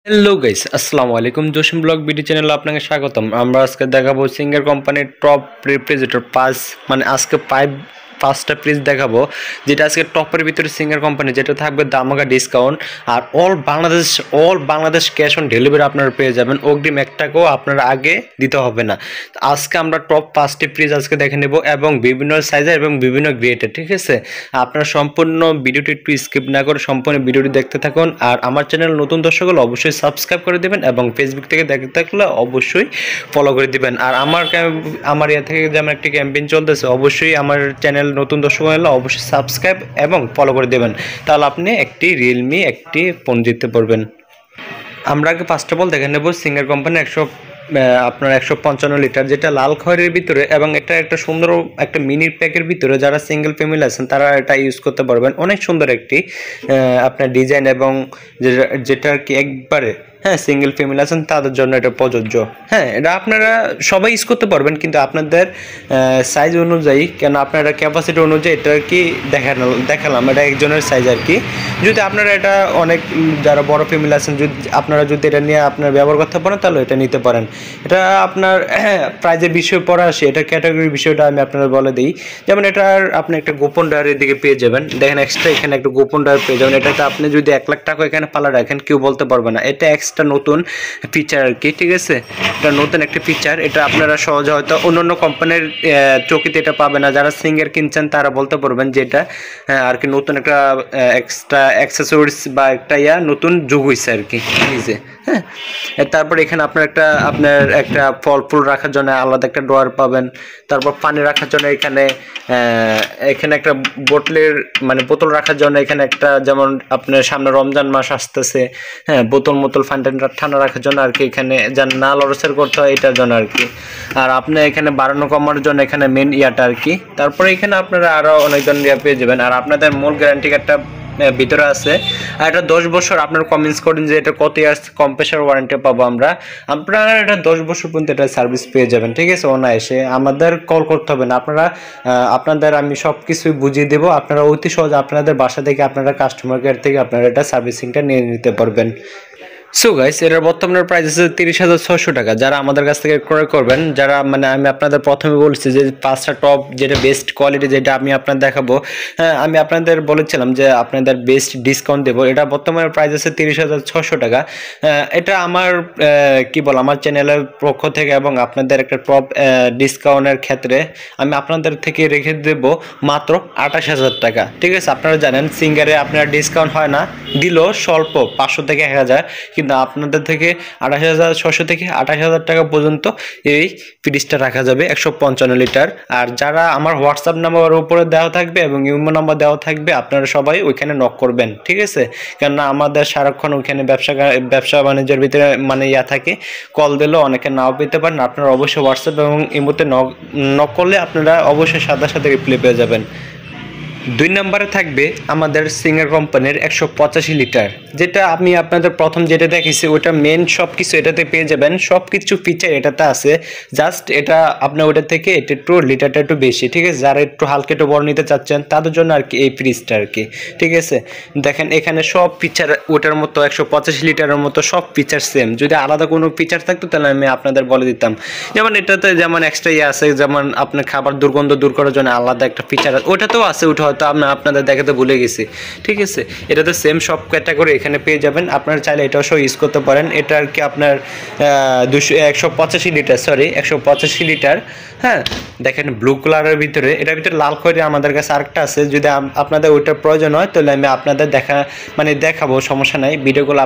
Hello guys, আসসালামু আলাইকুম। Jasim blog BD চ্যানেলে আপনাকে স্বাগতম। আমরা আজকে দেখাবো সিঙ্গার কোম্পানির টপ রেফ্রিজারেটর আজকে পাঁচটা পিস দেখাবো, যেটা আজকে টপের ভিতরে সিঙ্গার কোম্পানি, যেটা থাকবে দামাকা ডিসকাউন্ট। আর all Bangladesh cash on delivery আপনারা পেয়ে যাবেন। অগ্রিম 1 টাকাও আপনারা আগে দিতে হবে না। আজকে আমরা টপ 5টি ফ্রিজ আজকে দেখে নেব, এবং বিভিন্ন সাইজের এবং বিভিন্ন গ্রেডের। ঠিক আছে, আপনারা সম্পূর্ণ ভিডিওটি একটু স্কিপ না করে সম্পূর্ণ ভিডিওটি দেখতে থাকুন। আর আমার চ্যানেল নতুন দর্শক হলে অবশ্যই সাবস্ক্রাইব করে দেবেন, এবং ফেসবুক থেকে দেখতে থাকলে অবশ্যই ফলো করে দিবেন। আর আমার ইয়া থেকে যেমন একটি ক্যাম্পেইন চলতেছে, অবশ্যই আমার চ্যানেল নতুন দর্শক হলে অবশ্যই সাবস্ক্রাইব এবং ফলো করে দেবেন, তাহলে আপনি একটি রিয়েলমি একটি ফোন জিততে পারবেন। আমরা আগে ফার্স্ট অফ অল দেখে নেব সিঙ্গার কোম্পানি আপনার 155 লিটার, যেটা লাল খয়েরির ভিতরে, এবং এটা একটা সুন্দর একটা মিনি প্যাকের ভিতরে। যারা সিঙ্গেল ফ্যামিলি আছেন তারা এটা ইউজ করতে পারবেন। অনেক সুন্দর একটি আপনার ডিজাইন, এবং যেটা আর কি একবারে সিঙ্গেল ফ্যামিলি আছেন তাদের জন্য এটা প্রযোজ্য। এটা আপনারা সবাই ইউজ করতে পারবেন, কিন্তু আপনাদের সাইজ অনুযায়ী, কেন আপনারা ক্যাপাসিটি অনুযায়ী এটা আর কি দেখালাম এটা একজনের সাইজ আর কি। যদি আপনারা এটা অনেক যারা বড় ফ্যামিলি আছেন, আপনারা যদি এটা নিয়ে আপনার ব্যবহার করতে পারেন তাহলে এটা নিতে পারেন। এটা আপনার প্রাইজের বিষয় পরে আসে, এটা ক্যাটাগরির বিষয়টা আমি আপনারা বলে দিই। যেমন এটার আপনি একটা গোপন ডায়ের দিকে পেয়ে যাবেন। দেখেন এক্সট্রা এখানে একটা গোপন ডায়ের পেয়ে যাবেন। এটাতে আপনি যদি 1 লাখ টাকা এখানে পালা রাখেন কেউ বলতে পারবে না। এটা এক্সট্রা নতুন ফিচার আর কি। ঠিক আছে, এটা নতুন একটা ফিচার। এটা আপনারা সহজে হয়তো অন্য কোম্পানির চৌকিতে এটা পাবে না। যারা সিঙ্গার কিনছেন তারা বলতে পারবেন যে এটা আর কি নতুন একটা এক্সট্রা অ্যাক্সেসরিজ বা একটা নতুন যোগ হয়েছে আর কি নিজে। তারপর এখানে আপনার একটা ফল ফুল রাখার জন্য আলাদা একটা ড্রয়ার পাবেন। তারপর পানি রাখার জন্য এখানে একটা বোতল রাখার জন্য এখানে একটা, যেমন আপনার সামনে রমজান মাস আসতেছে, বোতল ঠান্ডা রাখার জন্য আর কি, এখানে যেন না লড়সের করতে হয় এটার জন্য আর কি। আর আপনি এখানে বাড়ানো কমানোর জন্য এখানে মেন ইয়াটা আর কি। তারপরে এখানে আপনারা আরো অনেক ধরনের ইয়া পেয়ে যাবেন। আর আপনাদের মূল গ্যারান্টি একটা ভিতরে আছে। আর এটা 10 বছর আপনার কমেন্টস করেন যে এটা কত ইয়ার্স কম্প্রেসার ওয়ারেন্টি পাবো আপনারা এটা 10 বছর পর্যন্ত এটা সার্ভিস পেয়ে যাবেন। ঠিক আছে, অনায়াসে আমাদের কল করতে হবে না। আপনাদের আমি সব কিছুই বুঝিয়ে দেবো। আপনারা অতি সহজে আপনাদের বাসা থেকে আপনারা কাস্টমার কেয়ার থেকে আপনারা এটা সার্ভিসিংটা নিয়ে নিতে পারবেন। সো গাইস, এটার বর্তমানে প্রাইস আছে 30,600 টাকা। যারা আমাদের কাছ থেকে ক্রয় করবেন, যারা আমি আপনাদের প্রথমে বলছি যে 5টা টপ যেটা বেস্ট কোয়ালিটি, যেটা আমি আপনাদের দেখাবো, আমি আপনাদের বলেছিলাম যে আপনাদের বেস্ট ডিসকাউন্ট দেবো। এটা বর্তমানে প্রাইস আছে 30,600 টাকা। এটা আমার আমার চ্যানেলের পক্ষ থেকে, এবং আপনাদের একটা টপ ডিসকাউন্টের ক্ষেত্রে আমি আপনাদের থেকে রেখে দেব মাত্র 28,000 টাকা। ঠিক আছে, আপনারা জানেন সিঙ্গারে আপনার ডিসকাউন্ট হয় না, দিলেও স্বল্প 500 থেকে 1000, কিন্তু আপনাদের থেকে 28,600 থেকে 28,000 টাকা পর্যন্ত এই ফ্রিজটা রাখা যাবে 155 লিটার। আর যারা আমার হোয়াটসঅ্যাপ নাম্বার উপরে দেওয়া থাকবে এবং ইমো নাম্বার দেওয়া থাকবে, আপনারা সবাই ওইখানে নক করবেন। ঠিক আছে, কেননা আমাদের সারাক্ষণ ওইখানে ব্যবসা বাণিজ্যের ভিতরে থাকে, কল দিলেও অনেকে নাও পেতে পারেন। আপনারা অবশ্যই হোয়াটসঅ্যাপ এবং ইমোতে নক করলে আপনারা অবশ্যই সাথে রিপ্লাই পেয়ে যাবেন। 2 নম্বরে থাকবে আমাদের সিঙ্গার কোম্পানির 185 লিটার, যেটা আমি আপনাদের প্রথম যেটা দেখেছি ওটা মেন সব কিছু এটাতে পেয়ে যাবেন। সব কিছু ফিচার এটাতে আছে, জাস্ট এটা আপনার ওটা থেকে এটা একটু লিটারটা একটু বেশি। ঠিক আছে, যারা একটু হালকা একটু বড় নিতে চাচ্ছেন তাদের জন্য আর কি এই ফ্রিজটা আর কি। ঠিক আছে, দেখেন এখানে সব ফিচার ওটার মতো 185 লিটারের মতো সব ফিচার সেম। যদি আলাদা কোনো ফিচার থাকতো তাহলে আমি আপনাদের বলে দিতাম। যেমন এটাতে যেমন এক্সট্রা আছে, যেমন আপনার খাবার দুর্গন্ধ দূর করার জন্য আলাদা একটা ফিচার ওটাতেও আছে, ওটা হয়তো আমি আপনাদের দেখাতে ভুলে গেছি। ঠিক আছে, এটাতে সেম সব ক্যাটাগরি এখানে পেয়ে যাবেন। আপনারা চাইলে এটাও সব ইউজ করতে পারেন। এটা আর কি আপনার 185 লিটার। দেখেন ব্লু কালারের ভিতরে, এটার ভিতরে লাল খয়েরি আমাদের কাছে আরেকটা আছে। যদি আপনাদের ওইটার প্রয়োজন হয় তাহলে আমি আপনাদের দেখাবো, সমস্যা নাই। ভিডিওগুলো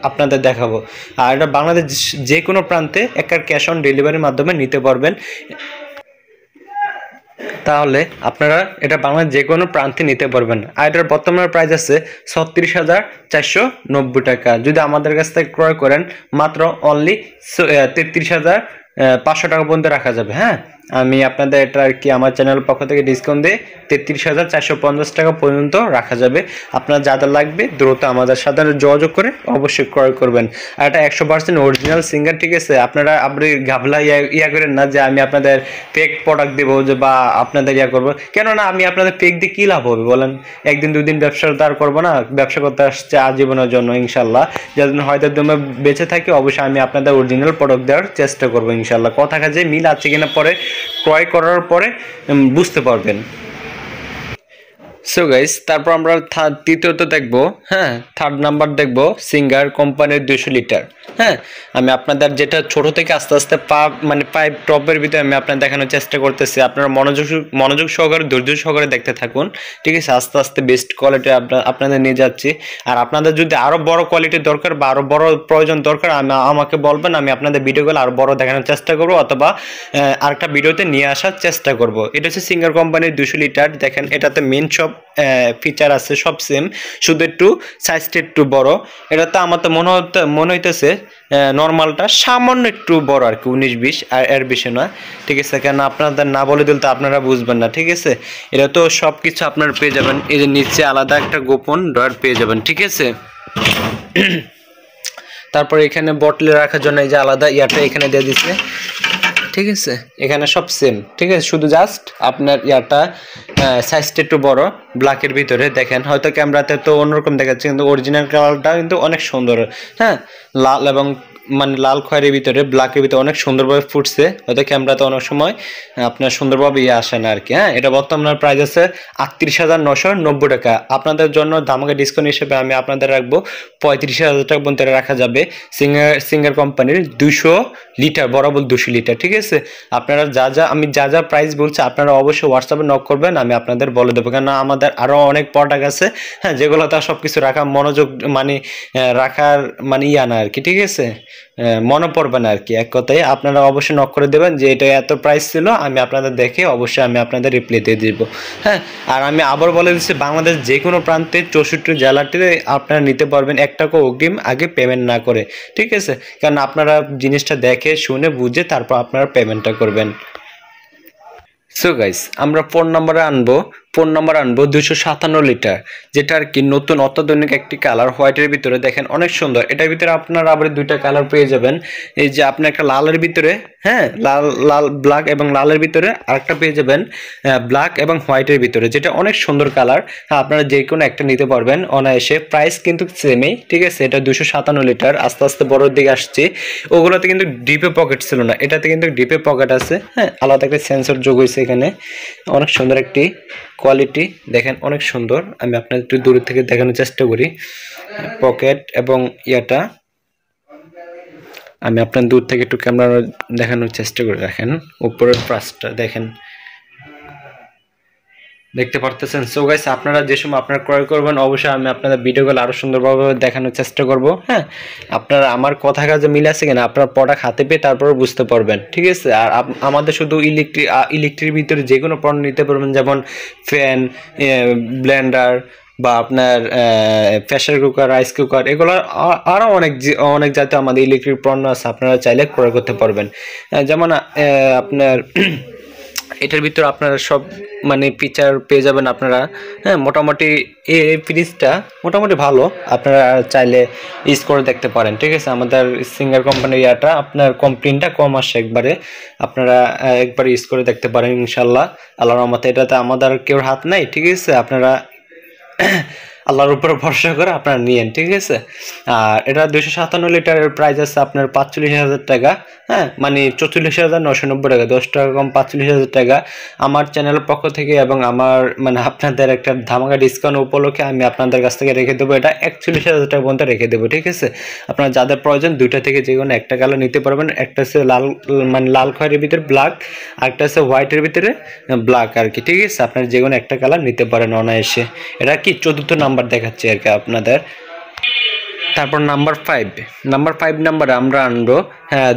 আপনাদের দেখাবো। আর এটা বাংলাদেশ যে কোনো প্রান্তে একটা ক্যাশ অন ডেলিভারির মাধ্যমে নিতে পারবেন। তাহলে আপনারা এটা বাংলাদেশ যে কোনো প্রান্তে নিতে পারবেন। আর এটার বর্তমানে প্রাইস আছে 36,490 টাকা। যদি আমাদের কাছ থেকে ক্রয় করেন মাত্র অনলি 33,500 টাকা পর্যন্ত রাখা যাবে। আমি আপনাদের এটা আর কি আমার চ্যানেল পক্ষ থেকে ডিসকাউন্ট দিয়ে 33,450 টাকা পর্যন্ত রাখা যাবে। আপনার যাদের লাগবে দ্রুত আমাদের সাথে যোগাযোগ করে অবশ্যই ক্রয় করবেন। আর এটা 100% অরিজিনাল সিঙ্গার, ঠিক আছে। আপনি ঘাবলা ইয়া করেন না যে আমি আপনাদের ফেক প্রোডাক্ট দেবো যে বা আপনাদের ইয়া করবো, কেননা আমি আপনাদের ফেক দিয়ে কী লাভ হবে বলেন? একদিন দুদিন ব্যবসা তো আর করবো না, ব্যবসা করতে আসছে আজীবনের জন্য ইনশাল্লাহ। যাদের হয়তো তুমি বেঁচে থাকি অবশ্যই আমি আপনাদের অরিজিনাল প্রোডাক্ট দেওয়ার চেষ্টা করবো ইনশাল্লাহ। কথা কাজে মিল আছে কিনা পরে ক্রয় করার পরে বুঝতে পারবেন। সো গাইস, তারপর আমরা তৃতীয়ত দেখবো, হ্যাঁ থার্ড নাম্বার দেখবো সিঙ্গার কোম্পানির 200 লিটার। হ্যাঁ, আমি আপনাদের যেটা ছোট থেকে আস্তে আস্তে পাইপ টপের ভিতরে আমি আপনার দেখানোর চেষ্টা করতেছি। আপনারা মনোযোগ সহকারে ধৈর্য সহকারে দেখতে থাকুন, ঠিক আছে। আস্তে আস্তে বেস্ট কোয়ালিটি আপনাদের নিয়ে যাচ্ছি। আর আপনাদের যদি আরো বড় কোয়ালিটির দরকার বা আরো বড় প্রয়োজন দরকার আমাকে বলবেন, আমি আপনাদের ভিডিওগুলো আরো বড় দেখানোর চেষ্টা করবো অথবা আরেকটা ভিডিওতে নিয়ে আসার চেষ্টা করব। এটা হচ্ছে সিঙ্গার কোম্পানির 200 লিটার। দেখেন এটাতে মেন সব ফিচার আছে, সব সেম, শুধু একটু সাইজটা একটু বড়। এটা তো আমার তো মনে হইতেছে নর্মালটা সামান্য একটু বড় আর কি, 19-20, আর এর বেশি নয়, ঠিক আছে। কেন আপনাদের না বলে দিলে তো আপনারা বুঝবেন না, ঠিক আছে। এটা তো সব কিছু আপনারা পেয়ে যাবেন, এই যে নিচে আলাদা একটা গোপন ড্রয়ার পেয়ে যাবেন, ঠিক আছে। তারপর এখানে বটলে রাখার জন্য এই যে আলাদা ইয়াটা এখানে দিয়ে দিচ্ছে, ঠিক আছে। এখানে সব সেম, ঠিক আছে, শুধু জাস্ট আপনার ইয়াটা সাইজটা একটু বড় ব্ল্যাকের ভিতরে। দেখেন হয়তো ক্যামেরাতে তো অন্যরকম দেখাচ্ছে, কিন্তু অরিজিনাল কালারটা কিন্তু অনেক সুন্দর, হ্যাঁ। লাল এবং মানে লাল খয়ের ভিতরে ব্ল্যাকের ভিতরে অনেক সুন্দরভাবে ফুটছে, হয়তো ক্যামেরাতে অনেক সময় আপনার সুন্দরভাবে ইয়ে আসে না আর কি, হ্যাঁ। এটা বর্তমানে প্রাইস আছে 38,990 টাকা। আপনাদের জন্য ধামাকা ডিসকাউন্ট হিসেবে আমি আপনাদের রাখবো 35,000 টাকা পর্যন্ত রাখা যাবে। সিঙ্গার কোম্পানির 200 লিটার, বরাবর 200 লিটার, ঠিক আছে। আপনারা আমি যা যা প্রাইস বলছি আপনারা অবশ্যই হোয়াটসঅ্যাপে নক করবেন, আমি আপনাদের বলে দেবো। কেন আমাদের আরও অনেক প্রোডাক্ট আছে, হ্যাঁ, যেগুলো তার সব কিছু রাখা মনোযোগ রাখার ইয়া না আর কি, ঠিক আছে। মনে পড়বে না আর কি, এক কথায় আপনারা অবশ্যই নক করে দেবেন যে এটা এত প্রাইস ছিল, আমি আপনাদের দেখে অবশ্যই আমি আপনাদের রিপ্লাই দিয়ে দিব, হ্যাঁ। আর আমি আবার বলে দিচ্ছি, বাংলাদেশ যে কোনো প্রান্তে 64 জেলাটিতে আপনারা নিতে পারবেন 1 টাকা অগ্রিম আগে পেমেন্ট না করে, ঠিক আছে। কারণ আপনারা জিনিসটা দেখে শুনে বুঝে তারপর আপনারা পেমেন্টটা করবেন। সো গাইস, আমরা ফোন নাম্বার আনবো 257 লিটার, যেটা আর কি নতুন অত্যাধুনিক একটি কালার হোয়াইটের ভিতরে। দেখেন অনেক সুন্দর। এটার ভিতরে আপনারা আবার দুইটা কালার পেয়ে যাবেন। এই যে আপনি একটা লালের ভিতরে, হ্যাঁ, লাল ব্ল্যাক এবং লালের ভিতরে আরেকটা পেয়ে যাবেন ব্ল্যাক এবং হোয়াইটের ভিতরে, যেটা অনেক সুন্দর কালার। হ্যাঁ, আপনারা যে কোনো একটা নিতে পারবেন অনায়াসে। প্রাইস কিন্তু সেমই, ঠিক আছে। এটা 257 লিটার। আস্তে আস্তে বড়োর দিকে আসছে। ওগুলোতে কিন্তু ডিপে পকেট ছিল না, এটাতে কিন্তু ডিপে পকেট আছে, হ্যাঁ। আলাদা একটা সেন্সর যোগ হয়েছে এখানে। অনেক সুন্দর একটি কোয়ালিটি, দেখেন অনেক সুন্দর। আমি আপনাদের একটু দূর থেকে দেখানোর চেষ্টা করি পকেট এবং ইয়াটা। আমি আপনার দূর থেকে একটু ক্যামেরা দেখানোর চেষ্টা করে, রাখেন উপরের প্রাসটা দেখেন, দেখতে পারতেছেন। সো গাইস, আপনারা যে সময় আপনারা ক্রয় করবেন অবশ্যই আমি আপনাদের ভিডিওগুলো আরো সুন্দরভাবে দেখানোর চেষ্টা করব, হ্যাঁ। আপনারা আমার কথা কাজে মিল আছে কিনা আপনার প্রোডাক্ট হাতে পেয়ে তারপরে বুঝতে পারবেন, ঠিক আছে। আর আমাদের শুধু ইলেকট্রিক ভিতরে যে কোনো পণ্য নিতে পারবেন, যেমন ফ্যান, ব্লেন্ডার বা আপনার প্রেসার কুকার, রাইস কুকার, এগুলো আরও অনেক জাতীয় আমাদের ইলেকট্রিক পণ্য আছে, আপনারা চাইলে ক্রয় করতে পারবেন। যেমন আপনার এটার ভিতরে আপনারা সব ফিচার পেয়ে যাবেন আপনারা, হ্যাঁ। মোটামুটি এই ফ্রিজটা মোটামুটি ভালো, আপনারা চাইলে ইউজ করে দেখতে পারেন, ঠিক আছে। আমাদের সিঙ্গার কোম্পানির ইয়াটা আপনার কমপ্লেনটা কম আসে একবারে, আপনারা একবার ইউজ করে দেখতে পারেন ইনশাল্লাহ। আল্লাহর রহমতে এটাতে আমাদের কেউ হাত নাই, ঠিক আছে। আপনারা আল্লাহর উপর ভরসা করে আপনারা নিয়েন, ঠিক আছে। আর এটা 257 লিটারের প্রাইস আছে আপনার 45,000 টাকা, হ্যাঁ, 44,990 টাকা, 10 টাকা কম 45,000 টাকা। আমার চ্যানেলের পক্ষ থেকে এবং আমার আপনাদের একটা ধামাকা ডিসকাউন্ট উপলক্ষে আমি আপনাদের কাছ থেকে রেখে দেবো এটা 41,000 টাকা পর্যন্ত রেখে দেবো, ঠিক আছে। আপনার যাদের প্রয়োজন দুইটা থেকে যে কোনো একটা কালার নিতে পারবেন। একটা আছে লাল লাল খয়ের ভিতরে ব্ল্যাক, আর একটা আছে হোয়াইটের ভিতরে ব্ল্যাক আর কি, ঠিক আছে। আপনার যে কোনো একটা কালার নিতে পারেন অনায়াসে। এটা কি 14 নাম্বার দেখাচ্ছে আর কি আপনাদের। তারপর নাম্বার 5 নাম্বারে আমরা আনবো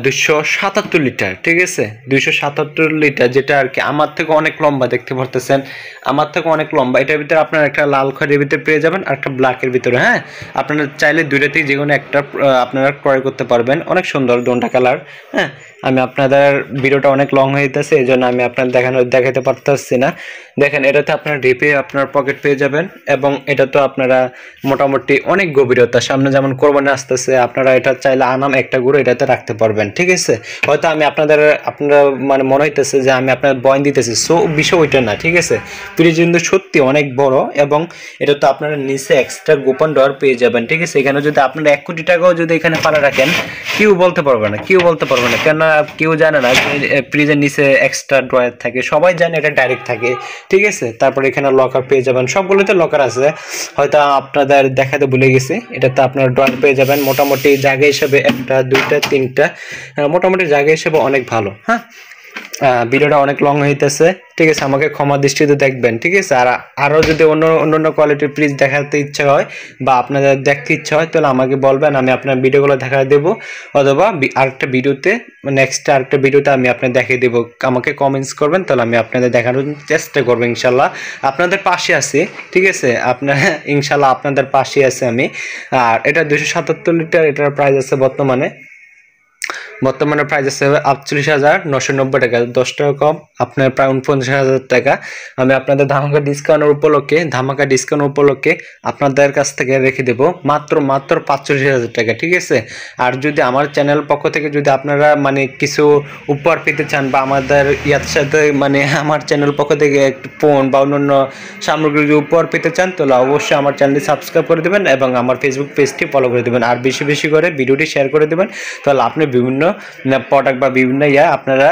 277 লিটার, ঠিক আছে। 277 লিটার, যেটা আর কি আমার থেকে অনেক লম্বা, দেখতে পারতেছেন আমার থেকে অনেক লম্বা। এটার ভিতরে আপনার একটা লাল খয়ের ভিতরে পেয়ে যাবেন আর একটা ব্ল্যাকের ভিতরে, হ্যাঁ। আপনারা চাইলে দুইটাতেই যে কোনো একটা আপনারা ক্রয় করতে পারবেন। অনেক সুন্দর দুটো কালার, হ্যাঁ। আমি আপনাদের ভিডিওটা অনেক লং হয়ে যেতেছে, এই জন্য আমি আপনার দেখাতে পারতেছি না। দেখেন এটাতে আপনার ডিপে আপনার পকেট পেয়ে যাবেন, এবং এটা তো আপনারা মোটামুটি অনেক গভীরতা, সামনে যেমন কোরবানি আসতেছে, আপনারা এটা চাইলে আনাম একটা গুঁড়ো এটাতে রাখতে পারবেন। ঠিক আছে, হয়তো আমি আপনারা মানে মনে হইতেছে যে আমি আপনার বয়ান দিতেছি, সো বিষয় ওইটা না। ঠিক আছে, ফ্রিজ কিন্তু সত্যি অনেক বড়, এবং এটা তো আপনারা নিচে এক্সট্রা গোপন ডোর পেয়ে যাবেন। ঠিক আছে, এখানে যদি আপনারা 1 কোটি টাকাও যদি এখানে পাড়া রাখেন, কেউ বলতে পারবে না, কেন কেউ জানে না ফ্রিজের নিচে এক্সট্রা ড্রয়ার থাকে, সবাই জানে এটা ডাইরেক্ট থাকে। ঠিক আছে, তারপরে এখানে লকার পেয়ে যাবেন, সবগুলোতে লকার আছে, হয়তো আপনাদের দেখাতে ভুলে গেছি। এটাতে আপনার ড্রয়ার পেয়ে যাবেন, মোটামুটি জায়গা হিসেবে 1টা 2টা 3টা, মোটামুটি জায়গা হিসেবে অনেক ভালো। হ্যাঁ, ভিডিওটা অনেক লং হইতেছে। ঠিক আছে, আমাকে ক্ষমা দৃষ্টিতে দেখবেন। ঠিক আছে, আর আরও যদি অন্য কোয়ালিটির ফ্রিজ দেখাতে ইচ্ছা হয় বা আপনাদের দেখতে ইচ্ছা হয়, তাহলে আমাকে বলবেন, আমি আপনার ভিডিওগুলো দেখা দেবো, অথবা আরেকটা ভিডিওতে আমি আপনার দেখিয়ে দেবো। আমাকে কমেন্টস করবেন, তাহলে আমি আপনাদের দেখানোর চেষ্টা করবো। ইনশাল্লাহ আপনাদের পাশে আছি। ঠিক আছে, ইনশাল্লাহ আপনাদের পাশে আছে আমি। আর এটা 277 লিটার, এটার প্রাইস আছে বর্তমানে প্রাইস আছে 48,990 টাকা, 10 টাকা কম, আপনার প্রায় 49,000 টাকা। আমি আপনাদের ধামাকা ডিসকাউন্ট উপলক্ষে আপনাদের কাছ থেকে রেখে দেব মাত্র 45,000 টাকা। ঠিক আছে, আর যদি আমার চ্যানেল পক্ষ থেকে যদি আপনারা মানে কিছু উপহার পেতে চান, বা আমাদের ইয়ার সাথে মানে আমার চ্যানেল পক্ষ থেকে একটু ফোন বা অন্যান্য সামগ্রী যদি উপহার পেতে চান, তাহলে অবশ্যই আমার চ্যানেলটি সাবস্ক্রাইব করে দেবেন, এবং আমার ফেসবুক পেজটি ফলো করে দেবেন, আর বেশি বেশি করে ভিডিওটি শেয়ার করে দেবেন। তাহলে আপনি বিভিন্ন প্রোডাক্ট বা বিভিন্ন আপনারা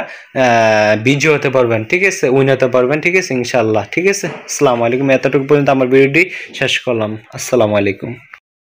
বিজয় হতে পারবেন। ঠিক আছে, উইন হতে পারবেন। ঠিক আছে, ইনশাআল্লাহ। ঠিক আছে, আসসালামু আলাইকুম। এতটুকু পর্যন্ত আমার ভিডিওটি শেষ করলাম। আসসালামু আলাইকুম।